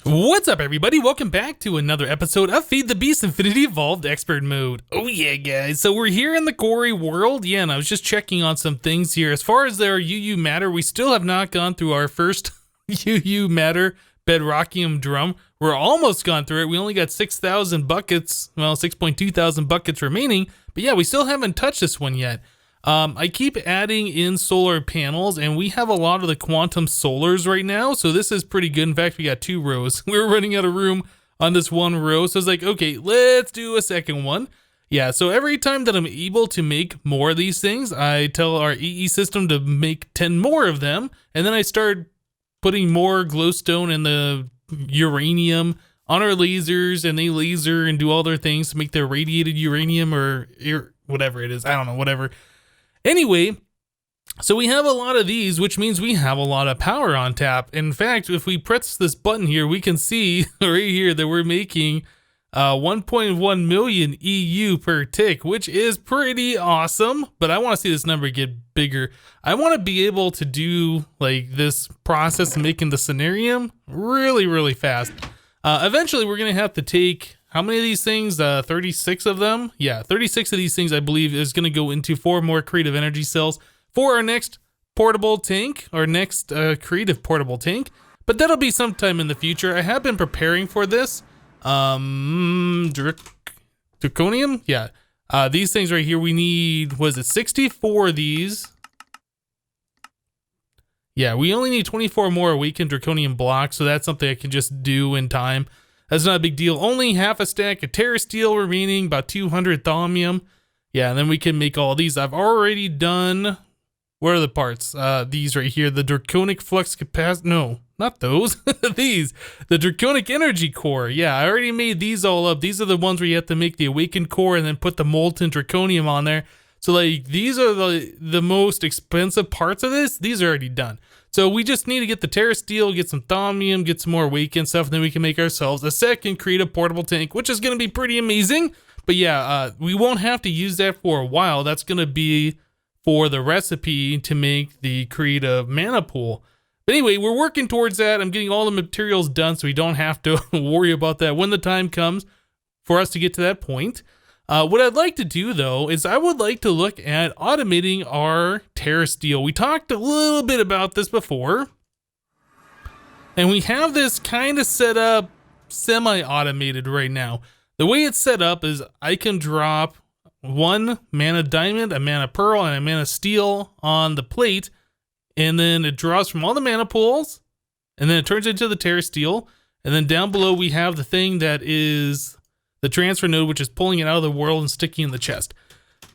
What's up, everybody? Welcome back to another episode of Feed the Beast Infinity Evolved Expert Mode. Oh yeah, guys. So we're here in the Gory world. Yeah, and I was just checking on some things here. As far as their UU matter, we still have not gone through our first UU matter bedrockium drum. We're almost gone through it. We only got 6,000 buckets, well, 6.2 thousand buckets remaining. But yeah, we still haven't touched this one yet. I keep adding in solar panels, and we have a lot of the quantum solars right now, so this is pretty good. In fact, we got 2 rows. We were running out of room on this 1 row, so I was like, okay, let's do a second one. Yeah, so every time that I'm able to make more of these things, I tell our EE system to make 10 more of them, and then I start putting more glowstone and the uranium on our lasers, and they laser and do all their things to make their radiated uranium or whatever it is. I don't know, whatever. Anyway, so we have a lot of these, which means we have a lot of power on tap. In fact, if we press this button here, we can see right here that we're making 1.1 million EU per tick, which is pretty awesome. But I want to see this number get bigger. I want to be able to do like this process of making the scenarium really, really fast. Eventually, we're going to have to take... how many of these things? 36 of them? Yeah, 36 of these things, I believe, is going to go into 4 more creative energy cells for our next portable tank, our next creative portable tank. But that'll be sometime in the future. I have been preparing for this. Draconium? Yeah. These things right here, we need, was it 64 of these? Yeah, we only need 24 more awakened draconium blocks, so that's something I can just do in time. That's not a big deal. Only half a stack of Terra Steel remaining, about 200 Thaumium. Yeah, and then we can make all these. I've already done... what are the parts? These right here. The Draconic Flux Capacity... no, not those. These. The Draconic Energy Core. Yeah, I already made these all up. These are the ones where you have to make the Awakened Core and then put the Molten Draconium on there. So, like, these are the most expensive parts of this. These are already done. So we just need to get the Terra Steel, get some Thaumium, get some more Awakened stuff, and then we can make ourselves a second creative portable tank, which is going to be pretty amazing. But yeah, we won't have to use that for a while. That's going to be for the recipe to make the creative mana pool. But anyway, we're working towards that. I'm getting all the materials done so we don't have to worry about that when the time comes for us to get to that point. What I'd like to do, though, is I would like to look at automating our Terrasteel. We talked a little bit about this before, and we have this kind of set up semi-automated right now. The way it's set up is I can drop 1 mana diamond, a mana pearl, and a mana steel on the plate, and then it draws from all the mana pools, and then it turns into the Terrasteel, and then down below we have the thing that is... the transfer node, which is pulling it out of the world and sticking in the chest.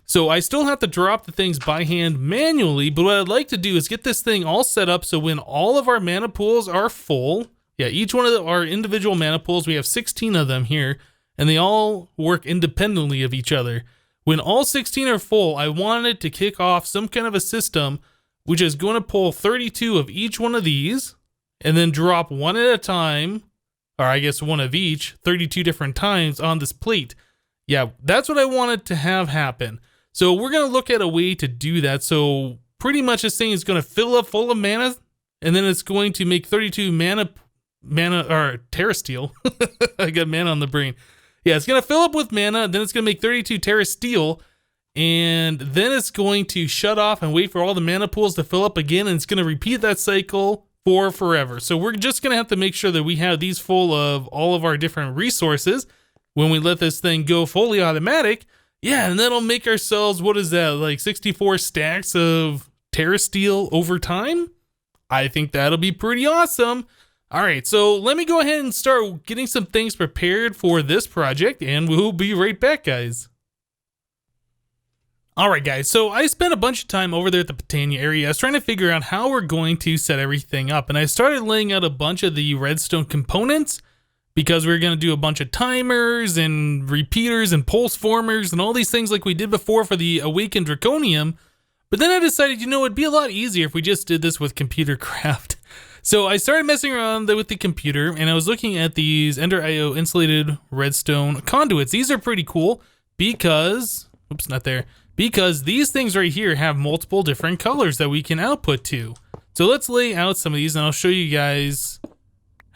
So I still have to drop the things by hand manually, but what I'd like to do is get this thing all set up so when all of our mana pools are full, yeah, each one of our individual mana pools, we have 16 of them here, and they all work independently of each other. When all 16 are full, I wanted to kick off some kind of a system which is going to pull 32 of each one of these, and then drop 1 at a time, or I guess 1 of each, 32 different times on this plate. Yeah, that's what I wanted to have happen. So we're going to look at a way to do that. So pretty much this thing is going to fill up full of mana, and then it's going to make 32 mana, or Terrasteel. I got mana on the brain. Yeah, it's going to fill up with mana, then it's going to make 32 Terrasteel, and then it's going to shut off and wait for all the mana pools to fill up again, and it's going to repeat that cycle for forever. So we're just going to have to make sure that we have these full of all of our different resources when we let this thing go fully automatic. Yeah, and that'll make ourselves, what is that, like 64 stacks of Terrasteel over time? I think that'll be pretty awesome. All right, so let me go ahead and start getting some things prepared for this project, and we'll be right back, guys. Alright guys, so I spent a bunch of time over there at the Patania area. I was trying to figure out how we're going to set everything up, and I started laying out a bunch of the redstone components because we were going to do a bunch of timers and repeaters and pulse formers and all these things like we did before for the Awakened Draconium. But then I decided, you know, it'd be a lot easier if we just did this with computer craft. So I started messing around with the computer, and I was looking at these Ender IO insulated redstone conduits. These are pretty cool because, oops, not there. Because these things right here have multiple different colors that we can output to. So let's lay out some of these and I'll show you guys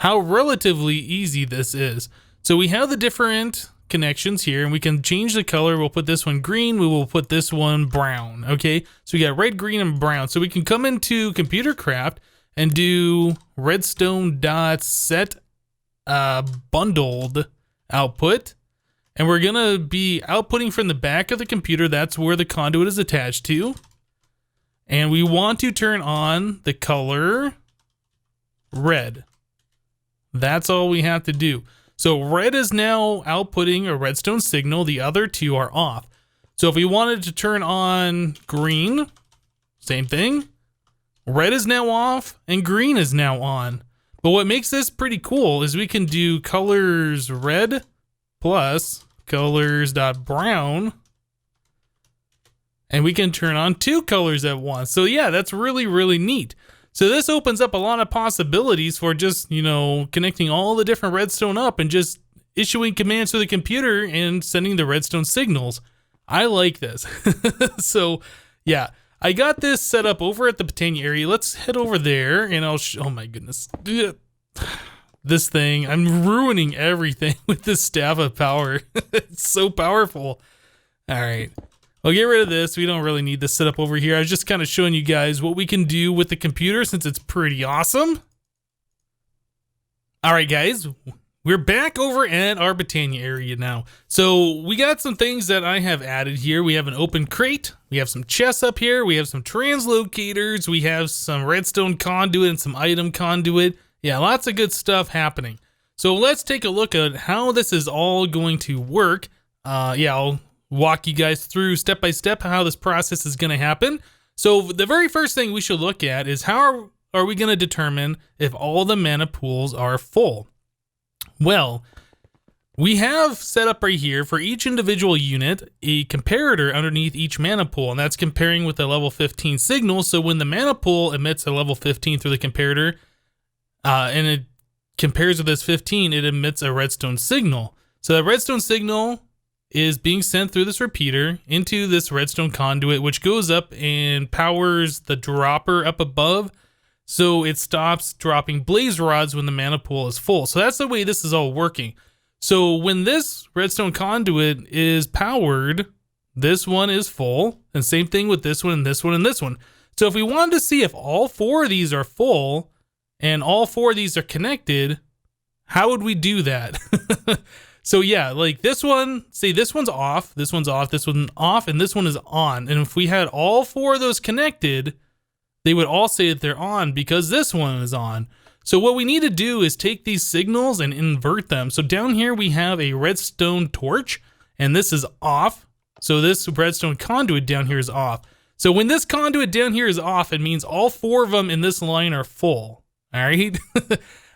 how relatively easy this is. So we have the different connections here, and we can change the color. We'll put this one green, we will put this one brown. Okay, so we got red, green, and brown. So we can come into Computer Craft and do redstone dot set bundled output, and we're gonna be outputting from the back of the computer. That's where the conduit is attached to, and we want to turn on the color red. That's all we have to do. So red is now outputting a redstone signal. The other two are off. So if we wanted to turn on green, same thing. Red is now off and green is now on. But what makes this pretty cool is we can do colors red plus colors.brown, and we can turn on two colors at once. So yeah, that's really, really neat. So this opens up a lot of possibilities for just, you know, connecting all the different redstone up and just issuing commands to the computer and sending the redstone signals. I like this. So yeah, I got this set up over at the Botania area. Let's head over there and I'll oh my goodness. This thing, I'm ruining everything with this staff of power. It's so powerful. All right. I'll get rid of this. We don't really need this setup over here. I was just kind of showing you guys what we can do with the computer since it's pretty awesome. All right, guys, we're back over at our Botania area now. So we got some things that I have added here. We have an open crate. We have some chests up here. We have some translocators. We have some redstone conduit and some item conduit. Yeah, lots of good stuff happening. So let's take a look at how this is all going to work. Yeah, I'll walk you guys through step by step how this process is going to happen. So the very first thing we should look at is how are we going to determine if all the mana pools are full? Well, we have set up right here for each individual unit a comparator underneath each mana pool, and that's comparing with the level 15 signal. So when the mana pool emits a level 15 through the comparator, and it compares with this 15, it emits a redstone signal. So that redstone signal is being sent through this repeater into this redstone conduit, which goes up and powers the dropper up above, so it stops dropping blaze rods when the mana pool is full. So that's the way this is all working. So when this redstone conduit is powered, this one is full, and same thing with this one and this one and this one. So if we wanted to see if all four of these are full and all four of these are connected, how would we do that? So yeah, like this one, say this one's off, this one's off, this one's off, and this one is on. And if we had all four of those connected, they would all say that they're on because this one is on. So what we need to do is take these signals and invert them. So down here we have a redstone torch, and this is off. So this redstone conduit down here is off. So when this conduit down here is off, it means all four of them in this line are full. All right.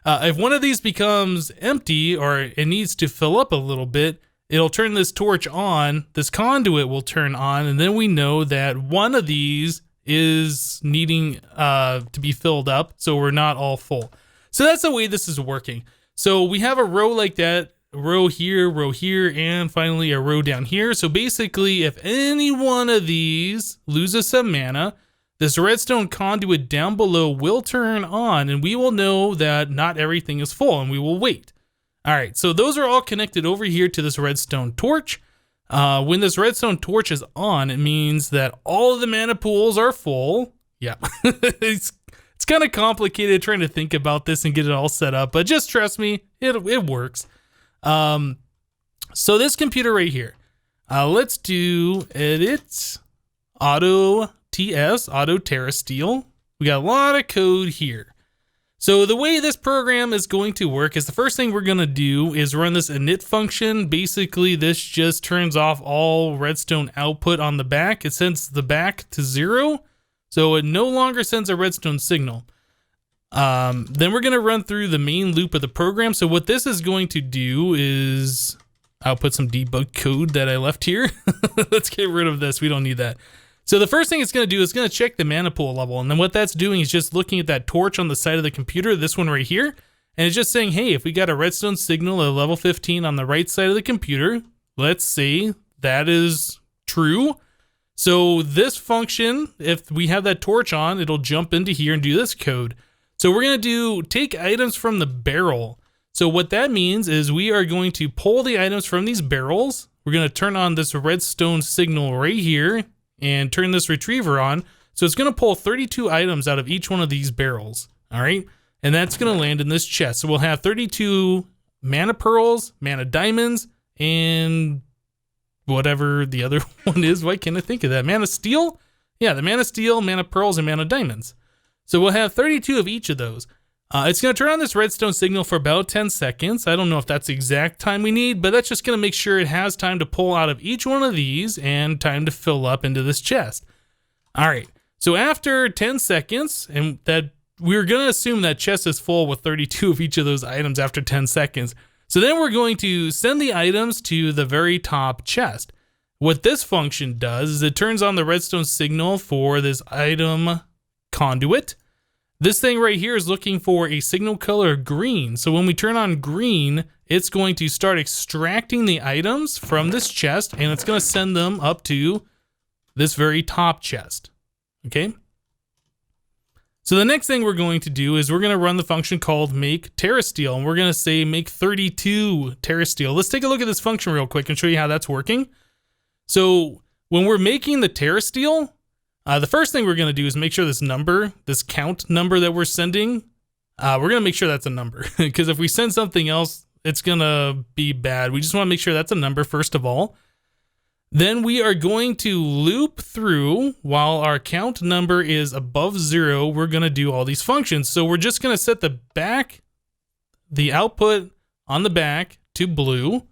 If one of these becomes empty or it needs to fill up a little bit, it'll turn this torch on, this conduit will turn on, and then we know that one of these is needing to be filled up, so we're not all full. So that's the way this is working. So we have a row like that, row here, and finally a row down here. So basically, if any one of these loses some mana, this redstone conduit down below will turn on, and we will know that not everything is full, and we will wait. All right, so those are all connected over here to this redstone torch. When this redstone torch is on, it means that all of the mana pools are full. Yeah, it's kind of complicated trying to think about this and get it all set up, but just trust me, it works. So this computer right here, let's do edit auto TS, auto Terrasteel. We got a lot of code here. So the way this program is going to work is the first thing we're going to do is run this init function. Basically, this just turns off all redstone output on the back. It sends the back to 0, so it no longer sends a redstone signal. Then we're going to run through the main loop of the program. So what this is going to do is I'll put some debug code that I left here. Let's get rid of this. We don't need that. So the first thing it's going to do is going to check the mana pool level. And then what that's doing is just looking at that torch on the side of the computer, this one right here. And it's just saying, hey, if we got a redstone signal at level 15 on the right side of the computer, let's say that is true. So this function, if we have that torch on, it'll jump into here and do this code. So we're going to take items from the barrel. So what that means is we are going to pull the items from these barrels. We're going to turn on this redstone signal right here and turn this retriever on. So it's going to pull 32 items out of each one of these barrels. All right. And that's going to land in this chest. So we'll have 32 mana pearls, mana diamonds, and whatever the other one is. Why can't I think of that? Mana steel? Yeah, the mana steel, mana pearls, and mana diamonds. So we'll have 32 of each of those. It's going to turn on this redstone signal for about 10 seconds. I don't know if that's the exact time we need, but that's just going to make sure it has time to pull out of each one of these and time to fill up into this chest. All right. So after 10 seconds, and that we're going to assume that chest is full with 32 of each of those items after 10 seconds. So then we're going to send the items to the very top chest. What this function does is it turns on the redstone signal for this item conduit. This thing right here is looking for a signal color green. So when we turn on green, it's going to start extracting the items from this chest, and it's going to send them up to this very top chest. Okay. So the next thing we're going to do is we're going to run the function called make Terrasteel, and we're going to say make 32 Terrasteel. Let's take a look at this function real quick and show you how that's working. So when we're making the Terrasteel, the first thing we're going to do is make sure this number, this count number that we're sending, we're going to make sure that's a number. Because if we send something else, it's going to be bad. We just want to make sure that's a number first of all. Then we are going to loop through while our count number is above 0. We're going to do all these functions. So we're just going to set the output on the back to blue.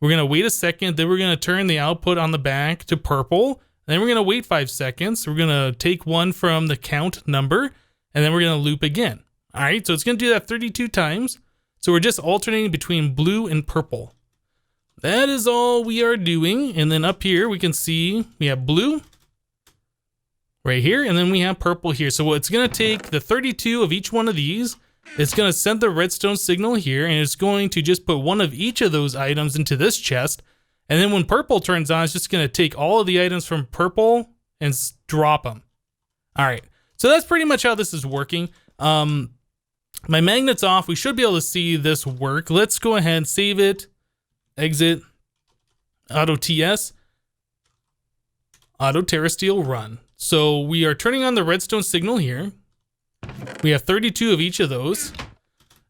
We're going to wait a second. Then we're going to turn the output on the back to purple. Then we're going to wait 5 seconds. We're going to take one from the count number, and then we're going to loop again. All right, so it's going to do that 32 times. So we're just alternating between blue and purple. That is all we are doing. And then up here, we can see we have blue right here, and then we have purple here. So it's going to take the 32 of each one of these. It's going to send the redstone signal here, and it's going to just put one of each of those items into this chest. And then when purple turns on, it's just going to take all of the items from purple and drop them. All right. So that's pretty much how this is working. My magnet's off. We should be able to see this work. Let's go ahead and save it. Exit. Auto TS. Auto Terrasteel run. So we are turning on the redstone signal here. We have 32 of each of those.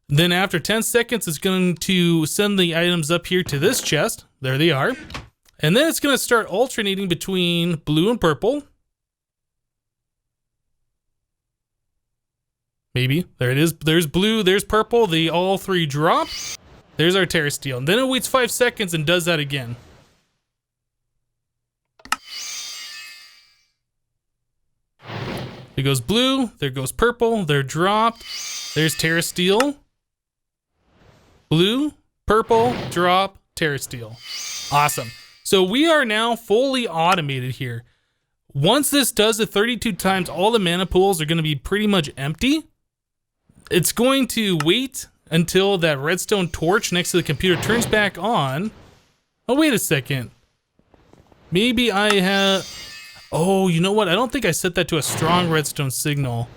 Then after 10 seconds, it's going to send the items up here to this chest. There they are. And then it's going to start alternating between blue and purple. Maybe. There it is. There's blue, there's purple. They all three drop. There's our Terrasteel. And then it waits 5 seconds and does that again. There goes blue, there goes purple, they're dropped. There's Terrasteel. Blue, purple, drop, Terrasteel. Awesome. So we are now fully automated here. Once this does it 32 times, all the mana pools are going to be pretty much empty. It's going to wait until that redstone torch next to the computer turns back on. Oh, wait a second. Maybe I have... Oh, you know what? I don't think I set that to a strong redstone signal.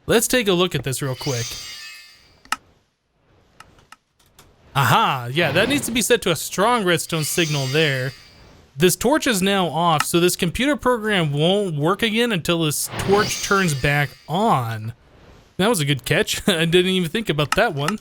Let's take a look at this real quick. Aha, yeah, that needs to be set to a strong redstone signal there. This torch is now off, so this computer program won't work again until this torch turns back on. That was a good catch. I didn't even think about that one.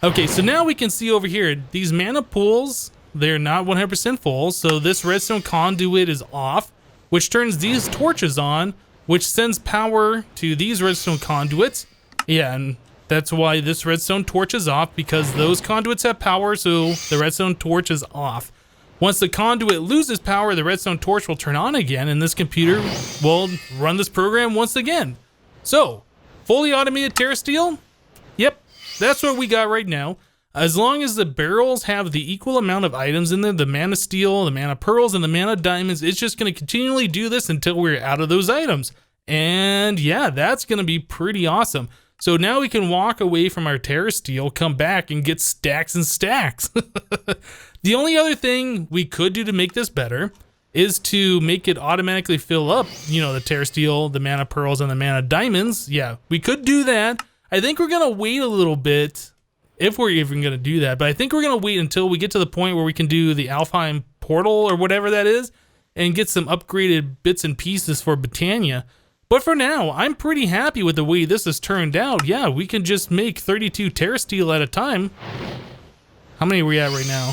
Okay, so now we can see over here, these mana pools, they're not 100% full, so this redstone conduit is off, which turns these torches on, which sends power to these redstone conduits. Yeah, and that's why this redstone torch is off, because those conduits have power, so the redstone torch is off. Once the conduit loses power, the redstone torch will turn on again, and this computer will run this program once again. So, fully automated Terrasteel? Yep, that's what we got right now. As long as the barrels have the equal amount of items in there, the mana steel, the mana pearls, and the mana diamonds, it's just going to continually do this until we're out of those items. And yeah, that's going to be pretty awesome. So now we can walk away from our Terrasteel, come back, and get stacks and stacks. The only other thing we could do to make this better is to make it automatically fill up, you know, the Terrasteel, the mana pearls, and the mana diamonds. Yeah, we could do that. I think we're gonna wait a little bit, if we're even gonna do that, but I think we're gonna wait until we get to the point where we can do the Alfheim portal or whatever that is, and get some upgraded bits and pieces for Britannia. But for now, I'm pretty happy with the way this has turned out. Yeah, we can just make 32 Terrasteel at a time. How many are we at right now?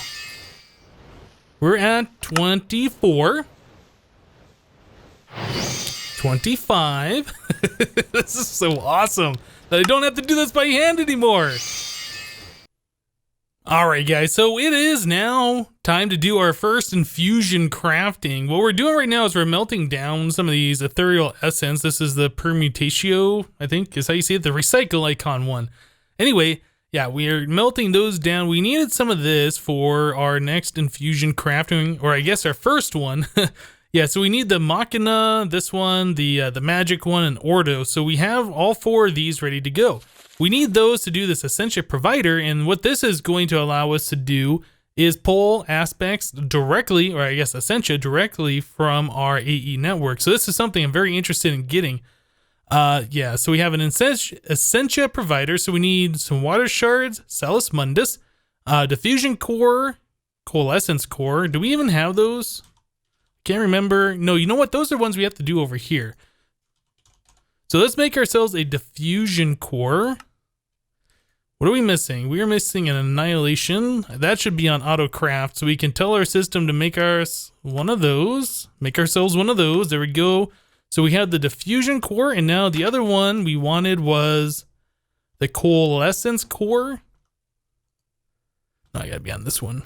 We're at 24. 25. This is so awesome that I don't have to do this by hand anymore. Alright guys, so it is now time to do our first infusion crafting. What we're doing right now is we're melting down some of these ethereal essence. This is the permutatio, I think is how you say it, the recycle icon one. Anyway, yeah, we are melting those down. We needed some of this for our next infusion crafting, or I guess our first one. Yeah, so we need the Machina, this one, the magic one, and Ordo. So we have all 4 of these ready to go. We need those to do this Essentia provider, and what this is going to allow us to do is pull aspects directly, or I guess Essentia directly from our AE network. So this is something I'm very interested in getting. Yeah, so we have an Essentia provider, so we need some water shards, Salus Mundus, diffusion core, coalescence core. Do we even have those? Can't remember. No, you know what? Those are ones we have to do over here. So let's make ourselves a diffusion core. What are we missing? We are missing an annihilation. That should be on autocraft, so we can tell our system to make us one of those. Make ourselves one of those. There we go. So we have the diffusion core, and now the other one we wanted was the coalescence core. No, I gotta be on this one.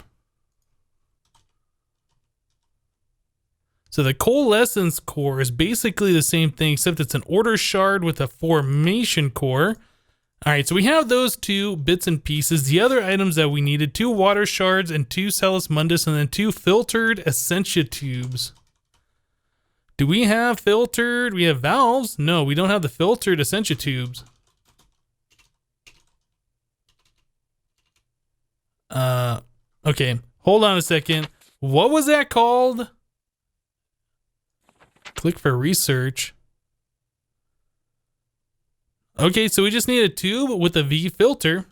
So the coalescence core is basically the same thing, except it's an order shard with a formation core. All right, so we have those 2 bits and pieces. The other items that we needed, 2 water shards and 2 Salus Mundus, and then 2 filtered essentia tubes. Do we have filtered? We have valves? No, we don't have the filtered essentia tubes. Okay, hold on a second. What was that called? Click for research. Okay, so we just need a tube with a V filter.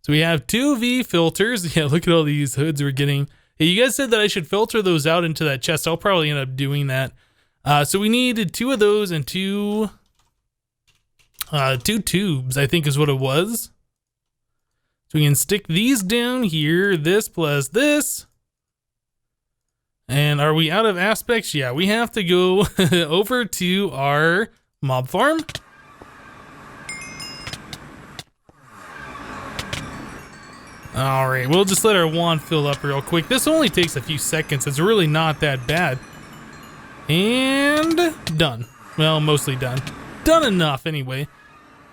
So we have 2 V filters. Yeah, look at all these hoods we're getting. Hey, you guys said that I should filter those out into that chest. I'll probably end up doing that. So we needed 2 of those and 2 tubes, I think is what it was. So we can stick these down here, this plus this. And are we out of aspects? Yeah, we have to go over to our mob farm. All right, we'll just let our wand fill up real quick. This only takes a few seconds. It's really not that bad. And done. Well, mostly done. Done enough anyway.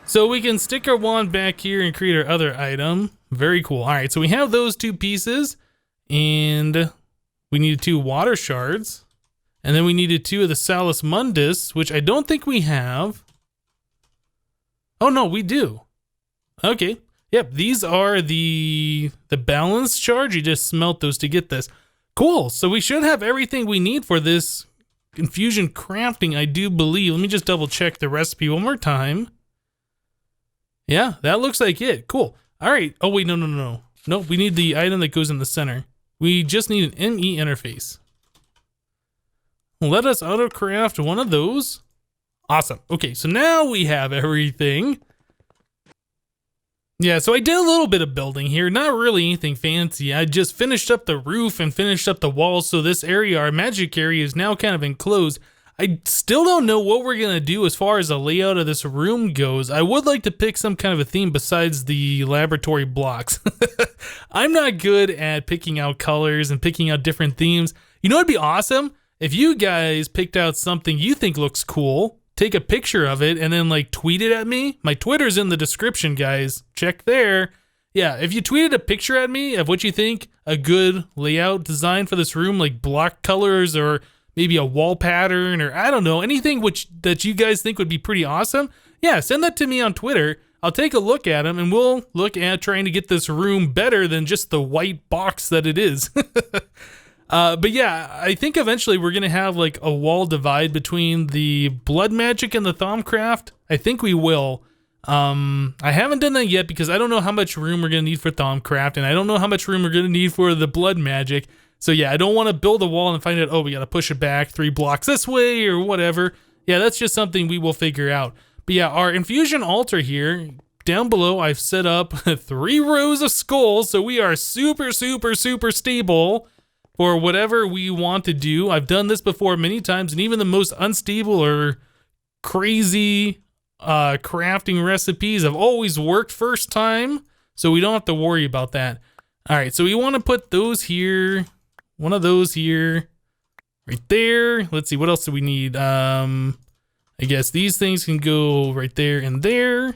So we can stick our wand back here and create our other item. Very cool. All right, so we have those 2 pieces, and we needed 2 water shards, and then we needed 2 of the Salus Mundus, which I don't think we have. Oh no, we do. Okay. Yep, these are the balance shards. You just smelt those to get this. Cool. So we should have everything we need for this infusion crafting, I do believe. Let me just double check the recipe one more time. Yeah, that looks like it. Cool. All right. Oh wait, no. Nope, we need the item that goes in the center. We just need an ME interface. Let us autocraft one of those. Awesome. Okay, so now we have everything. Yeah, so I did a little bit of building here. Not really anything fancy. I just finished up the roof and finished up the walls. So this area, our magic area, is now kind of enclosed. I still don't know what we're going to do as far as the layout of this room goes. I would like to pick some kind of a theme besides the laboratory blocks. I'm not good at picking out colors and picking out different themes. You know what'd be awesome? If you guys picked out something you think looks cool, take a picture of it and then like tweet it at me. My Twitter's in the description, guys. Check there. Yeah, if you tweeted a picture at me of what you think a good layout design for this room, like block colors or maybe a wall pattern, or I don't know, anything that you guys think would be pretty awesome, yeah, send that to me on Twitter. I'll take a look at them, and we'll look at trying to get this room better than just the white box that it is. But yeah, I think eventually we're going to have like a wall divide between the blood magic and the Thaumcraft. I think we will. I haven't done that yet because I don't know how much room we're going to need for Thaumcraft, and I don't know how much room we're going to need for the blood magic. So yeah, I don't want to build a wall and find out, oh, we got to push it back 3 blocks this way or whatever. Yeah, that's just something we will figure out. But yeah, our infusion altar here, down below, I've set up 3 rows of skulls, so we are super, super, super stable for whatever we want to do. I've done this before many times, and even the most unstable or crazy crafting recipes have always worked first time, so we don't have to worry about that. All right, so we want to put those here, one of those here, right there. Let's see, what else do we need? I guess these things can go right there and there.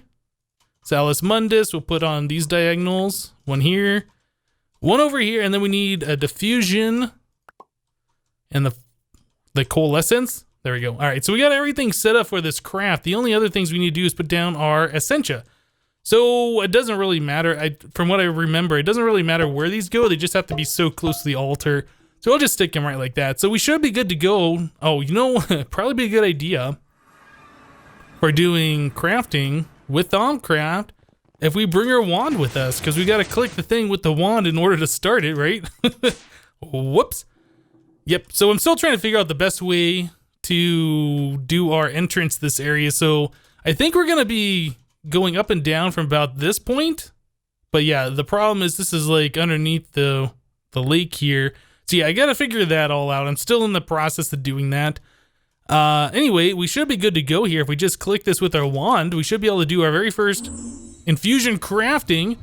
Salus Mundus, we'll put on these diagonals, one here, one over here, and then we need a diffusion and the coalescence. There we go. All right, so we got everything set up for this craft. The only other things we need to do is put down our essentia. So it doesn't really matter. From what I remember, it doesn't really matter where these go. They just have to be so close to the altar. So I'll just stick them right like that. So we should be good to go. Oh, you know, probably be a good idea for doing crafting with Thaumcraft if we bring our wand with us, because we got to click the thing with the wand in order to start it, right? Whoops. Yep, so I'm still trying to figure out the best way to do our entrance to this area. So I think we're going to be going up and down from about this point. But yeah, the problem is this is like underneath the lake here. So yeah, I got to figure that all out. I'm still in the process of doing that. Anyway, we should be good to go here. If we just click this with our wand, we should be able to do our very first infusion crafting.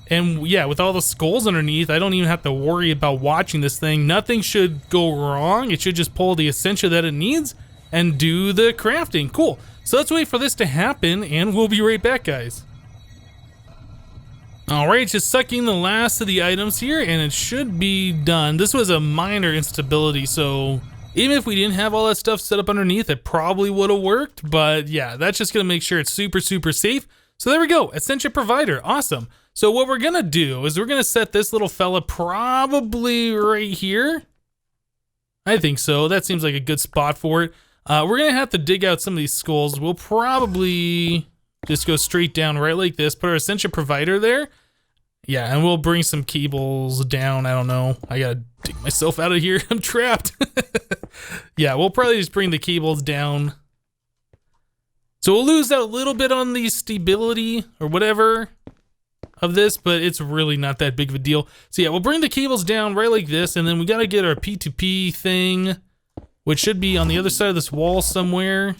And yeah, with all the skulls underneath, I don't even have to worry about watching this thing. Nothing should go wrong. It should just pull the essentia that it needs and do the crafting. Cool. So let's wait for this to happen, and we'll be right back, guys. All right, just sucking the last of the items here, and it should be done. This was a minor instability, so even if we didn't have all that stuff set up underneath, it probably would have worked. But yeah, that's just going to make sure it's super, super safe. So there we go, Essentia Provider, awesome. So what we're going to do is we're going to set this little fella probably right here. I think so, that seems like a good spot for it. We're going to have to dig out some of these skulls. We'll probably just go straight down right like this, put our Essentia Provider there. Yeah, and we'll bring some cables down. I don't know. I got to dig myself out of here. I'm trapped. Yeah, we'll probably just bring the cables down. So we'll lose that little bit on the stability or whatever of this, but it's really not that big of a deal. So yeah, we'll bring the cables down right like this, and then we got to get our P2P thing, which should be on the other side of this wall somewhere.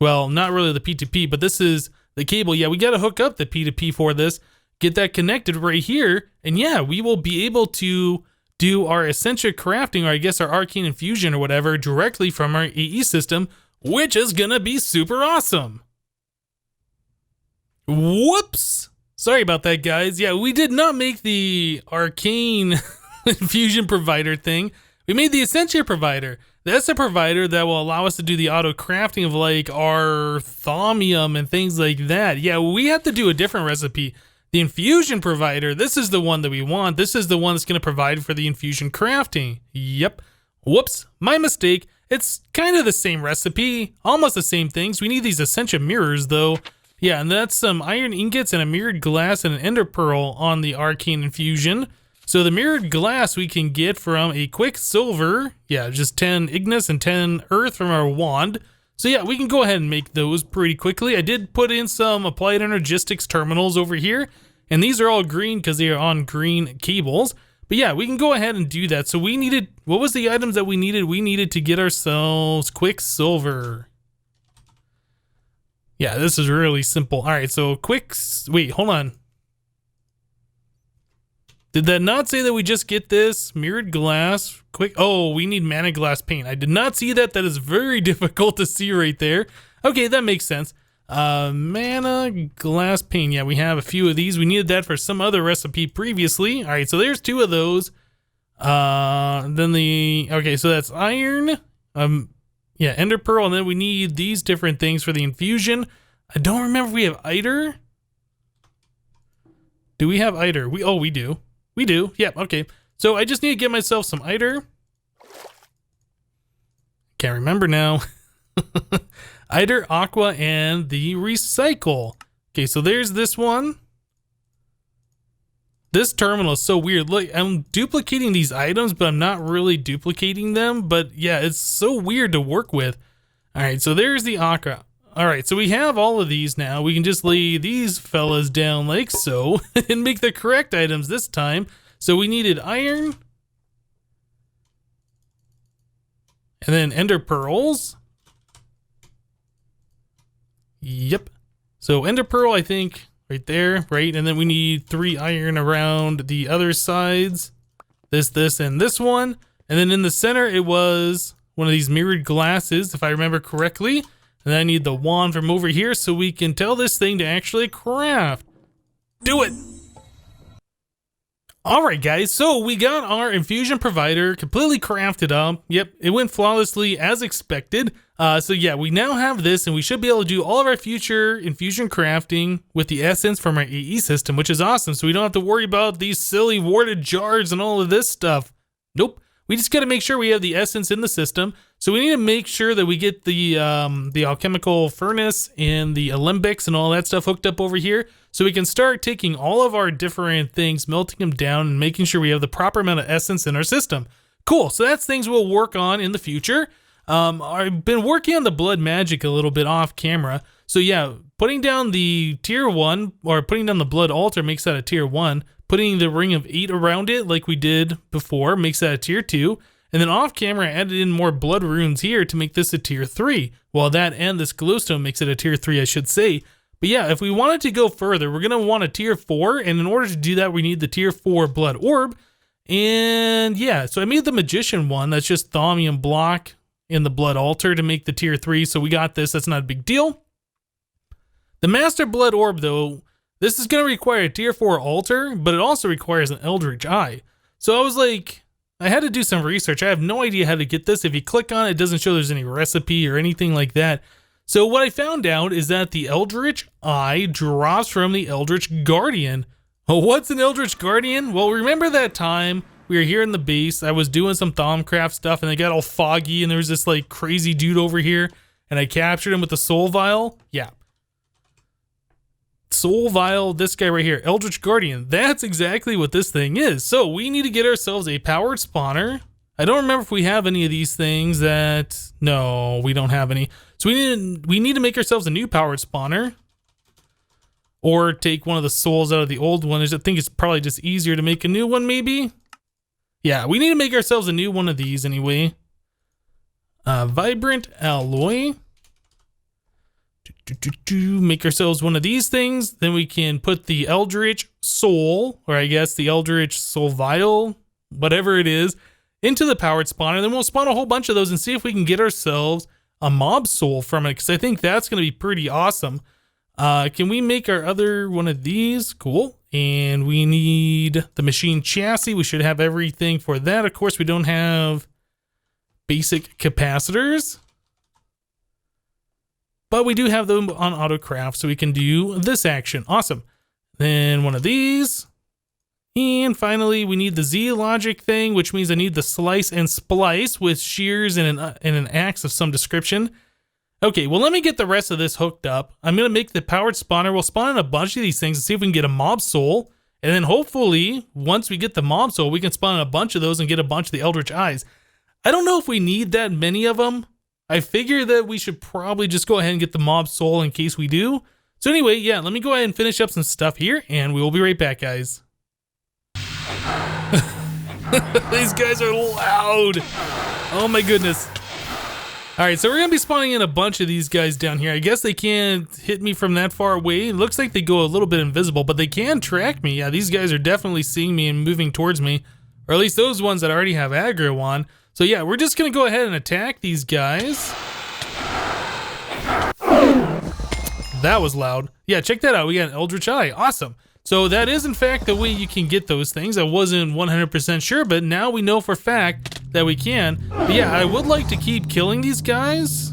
Well, not really the P2P, but this is the cable. Yeah, we got to hook up the P2P for this, get that connected right here, and yeah, we will be able to do our Essentia crafting, or I guess our arcane infusion or whatever, directly from our AE system, which is gonna be super awesome. Whoops! Sorry about that, guys. Yeah, we did not make the arcane infusion provider thing. We made the Essentia provider. That's a provider that will allow us to do the auto crafting of like our thaumium and things like that. Yeah, we have to do a different recipe. The infusion provider, this is the one that we want. This is the one that's going to provide for the infusion crafting. Yep. Whoops, my mistake. It's kind of the same recipe, almost the same things. We need these Essentia mirrors though. Yeah, and that's some iron ingots and a mirrored glass and an ender pearl on the arcane infusion. So the mirrored glass we can get from a quicksilver. Yeah, just 10 ignis and 10 earth from our wand. So yeah, we can go ahead and make those pretty quickly. I did put in some applied energistics terminals over here, and these are all green because they are on green cables. But yeah, we can go ahead and do that. So we needed, what was the items that we needed? We needed to get ourselves quicksilver. Yeah, this is really simple. All right, so wait, hold on. Did that not say that we just get this mirrored glass? Oh, we need mana glass paint. I did not see that. That is very difficult to see right there. Okay, that makes sense. Mana glass paint. Yeah, we have a few of these. We needed that for some other recipe previously. All right, so there's 2 of those. Okay, so that's iron. Yeah, ender pearl, and then we need these different things for the infusion. I don't remember if we have iter. Do we have iter? We do. We do. Yeah, okay. So I just need to get myself some iter. Can't remember now. Iter, Aqua, and the Recycle. Okay, so there's this one. This terminal is so weird. Look, I'm duplicating these items, but I'm not really duplicating them. But yeah, it's so weird to work with. All right, so there's the Aqua. All right, so we have all of these now. We can just lay these fellas down like so and make the correct items this time. So we needed iron. And then ender pearls. Yep. So ender pearl, I think, right there, right? And then we need 3 iron around the other sides. This, and this one. And then in the center, it was one of these mirrored glasses, if I remember correctly. And then I need the wand from over here so we can tell this thing to actually craft. Do it! Alright guys, so we got our infusion provider completely crafted up. Yep, it went flawlessly as expected. So yeah, we now have this and we should be able to do all of our future infusion crafting with the essence from our AE system, which is awesome. So we don't have to worry about these silly warded jars and all of this stuff. Nope. We just got to make sure we have the essence in the system. So we need to make sure that we get the alchemical furnace and the alembics and all that stuff hooked up over here. So we can start taking all of our different things, melting them down, and making sure we have the proper amount of essence in our system. Cool, so that's things we'll work on in the future. I've been working on the blood magic a little bit off camera. So yeah, putting down the tier 1, or putting down the blood altar makes that a tier 1. Putting the ring of 8 around it like we did before makes that a tier 2. And then off camera, I added in more blood runes here to make this a tier 3. Well, that and this glowstone makes it a tier 3, I should say. But yeah, if we wanted to go further, we're going to want a tier 4. And in order to do that, we need the tier 4 blood orb. And yeah, so I made the magician one. That's just thaumium block in the blood altar to make the tier 3. So we got this. That's not a big deal. The master blood orb, though, this is going to require a tier 4 altar, but it also requires an eldritch eye. So I was like, I had to do some research. I have no idea how to get this. If you click on it, it doesn't show there's any recipe or anything like that. So what I found out is that the eldritch eye drops from the eldritch guardian. Oh, what's an eldritch guardian? Well, remember that time we were here in the base, I was doing some Thaumcraft stuff and it got all foggy and there was this like crazy dude over here and I captured him with the soul vial? Yeah. Soul vial, this guy right here, eldritch guardian. That's exactly what this thing is. So we need to get ourselves a powered spawner. I don't remember if we have any of these things that, no, we don't have any. So we need to make ourselves a new powered spawner or take one of the souls out of the old one. I think it's probably just easier to make a new one maybe. Yeah, we need to make ourselves a new one of these anyway. Vibrant alloy. Make ourselves one of these things. Then we can put the eldritch soul, or I guess the eldritch soul vial, whatever it is, into the powered spawner. Then we'll spawn a whole bunch of those and see if we can get ourselves a mob soul from it, because I think that's going to be pretty awesome. Can we make our other one of these? Cool. And we need the machine chassis. We should have everything for that. Of course, we don't have basic capacitors, but we do have them on autocraft, so we can do this action. Awesome. Then one of these. And finally, we need the Z logic thing, which means I need the slice and splice with shears and an axe of some description. Okay, well, let me get the rest of this hooked up. I'm going to make the powered spawner. We'll spawn in a bunch of these things and see if we can get a mob soul. And then hopefully, once we get the mob soul, we can spawn in a bunch of those and get a bunch of the eldritch eyes. I don't know if we need that many of them. I figure that we should probably just go ahead and get the mob soul in case we do. So anyway, yeah, let me go ahead and finish up some stuff here, and we will be right back, guys. These guys are loud. Oh my goodness. All right, so we're gonna be spawning in a bunch of these guys down here. I guess they can't hit me from that far away. It looks like they go a little bit invisible, but they can track me. Yeah, these guys are definitely seeing me and moving towards me, or at least those ones that already have aggro on. So yeah, we're just gonna go ahead and attack these guys. That was loud. Yeah, check that out. We got an eldritch eye. Awesome. So that is in fact the way you can get those things. I wasn't 100% sure, but now we know for fact that we can. But yeah, I would like to keep killing these guys.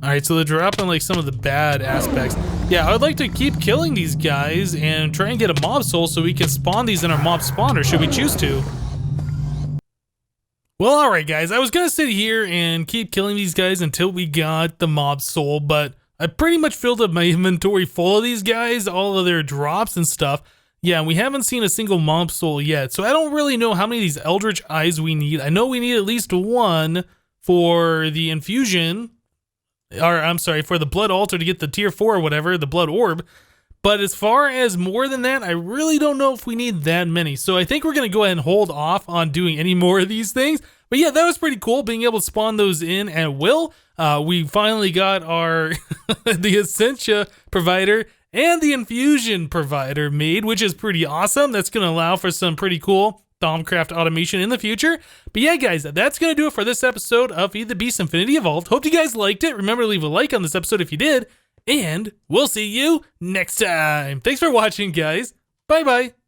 All right, so they're dropping like some of the bad aspects. Yeah, I would like to keep killing these guys and try and get a mob soul so we can spawn these in our mob spawner, should we choose to. Well, alright guys, I was gonna sit here and keep killing these guys until we got the mob soul, but I pretty much filled up my inventory full of these guys, all of their drops and stuff. Yeah, we haven't seen a single mob soul yet, so I don't really know how many of these eldritch eyes we need. I know we need at least one for the infusion, or I'm sorry, for the blood altar to get the tier 4 or whatever, the blood orb. But as far as more than that, I really don't know if we need that many. So I think we're going to go ahead and hold off on doing any more of these things. But yeah, that was pretty cool, being able to spawn those in at will. We finally got our the essentia provider and the infusion provider made, which is pretty awesome. That's going to allow for some pretty cool Thaumcraft automation in the future. But yeah, guys, that's going to do it for this episode of Feed the Beast Infinity Evolved. Hope you guys liked it. Remember to leave a like on this episode if you did. And we'll see you next time. Thanks for watching, guys. Bye-bye.